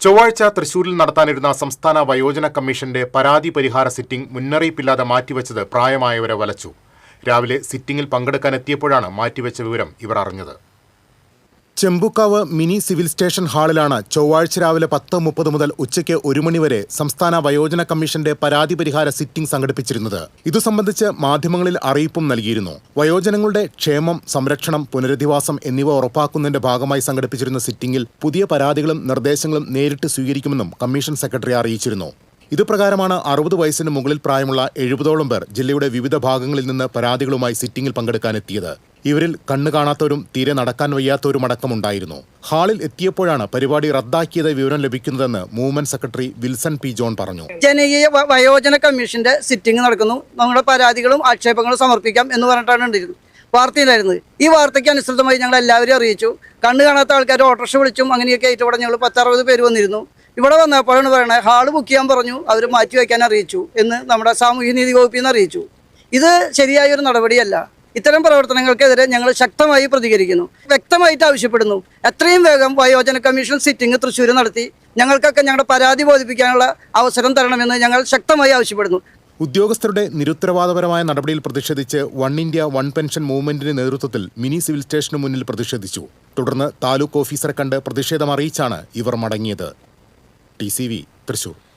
ചൊവ്വാഴ്ച തൃശൂരിൽ നടത്താനിരുന്ന സംസ്ഥാന വയോജന കമ്മീഷന്റെ പരാതി പരിഹാര സിറ്റിംഗ് മുന്നറിയിപ്പില്ലാതെ മാറ്റിവെച്ചത് പ്രായമായവരെ വലച്ചു. രാവിലെ സിറ്റിംഗിൽ പങ്കെടുക്കാനെത്തിയപ്പോഴാണ് മാറ്റിവെച്ച വിവരം ഇവർ അറിഞ്ഞത്. ചെമ്പുക്കാവ് മിനി സിവിൽ സ്റ്റേഷൻ ഹാളിലാണ് ചൊവ്വാഴ്ച രാവിലെ 10:30 മുതൽ ഉച്ചയ്ക്ക് 1 മണി വരെ സംസ്ഥാന വയോജന കമ്മീഷന്റെ പരാതി പരിഹാര സിറ്റിംഗ് സംഘടിപ്പിച്ചിരുന്നത്. ഇതു സംബന്ധിച്ച് മാധ്യമങ്ങളിൽ അറിയിപ്പും നൽകിയിരുന്നു. വയോജനങ്ങളുടെ ക്ഷേമം, സംരക്ഷണം, പുനരധിവാസം എന്നിവ ഉറപ്പാക്കുന്നതിന്റെ ഭാഗമായി സംഘടിപ്പിച്ചിരുന്ന സിറ്റിംഗിൽ പുതിയ പരാതികളും നിർദ്ദേശങ്ങളും നേരിട്ട് സ്വീകരിക്കുമെന്നും കമ്മീഷൻ സെക്രട്ടറി അറിയിച്ചിരുന്നു. ഇതുപ്രകാരമാണ് 60 വയസ്സിന് മുകളിൽ പ്രായമുള്ള 70ഓളം പേർ ജില്ലയുടെ വിവിധ ഭാഗങ്ങളിൽ നിന്ന് പരാതികളുമായി സിറ്റിംഗിൽ പങ്കെടുക്കാനെത്തിയത്. ഇവരിൽ കണ്ണു കാണാത്തവരും തീരെ നടക്കാൻ വയ്യാത്തവരുമടക്കമുണ്ടായിരുന്നു. ഹാളിൽ എത്തിയപ്പോഴാണ് പരിപാടി റദ്ദാക്കിയത് വിവരം ലഭിക്കുന്നതെന്ന് movement secretary Wilson P John പറഞ്ഞു. ജനകീയ വയോജന കമ്മീഷന്റെ സിറ്റിംഗ് നടക്കുന്നു, നമ്മുടെ പരാതികളും ആക്ഷേപങ്ങളും സമർപ്പിക്കാം എന്ന് പറഞ്ഞിട്ടാണ് ഉണ്ടായിരുന്നത്. വാർത്തയിലായിരുന്നത്. ഈ വാർത്തയ്ക്ക് അനുസൃതമായി ഞങ്ങൾ എല്ലാവരും അറിയിച്ചു. കണ്ണു കാണാത്ത ആൾക്കാർ ഓട്ടോറിക്ഷ വിളിച്ചും അങ്ങനെയൊക്കെ ആയിട്ട് ഇവിടെ ഞങ്ങൾ 10-60 പേര് വന്നിരുന്നു. ഇവിടെ വന്നപ്പോഴാണ് പറയണത് ഹാള് ബുക്ക് ചെയ്യാൻ പറഞ്ഞു, അവർ മാറ്റി വയ്ക്കാൻ അറിയിച്ചു എന്ന് നമ്മുടെ സാമൂഹ്യനീതി വകുപ്പിൽ നിന്ന് അറിയിച്ചു. ഇത് ശരിയായൊരു നടപടിയല്ല. ഇത്തരം പ്രവർത്തനങ്ങൾക്കെതിരെ ഞങ്ങൾ ശക്തമായി പ്രതികരിക്കുന്നു, വ്യക്തമായിട്ട് ആവശ്യപ്പെടുന്നു. എത്രയും വേഗം വയോജന കമ്മീഷൻ സിറ്റിംഗ് തൃശ്ശൂർ നടത്തി ഞങ്ങൾക്കൊക്കെ ഞങ്ങളുടെ പരാതി ബോധിപ്പിക്കാനുള്ള അവസരം തരണമെന്ന് ഞങ്ങൾ ശക്തമായി ആവശ്യപ്പെടുന്നു. ഉദ്യോഗസ്ഥരുടെ നിരുത്തരവാദപരമായ നടപടിയിൽ പ്രതിഷേധിച്ച് വൺ ഇന്ത്യ വൺ പെൻഷൻ മൂവ്മെന്റിന്റെ നേതൃത്വത്തിൽ മിനി സിവിൽ സ്റ്റേഷന് മുന്നിൽ പ്രതിഷേധിച്ചു. തുടർന്ന് താലൂക്ക് ഓഫീസറെ കണ്ട് പ്രതിഷേധം അറിയിച്ചാണ് ഇവർ മടങ്ങിയത്. TCV തൃശൂർ.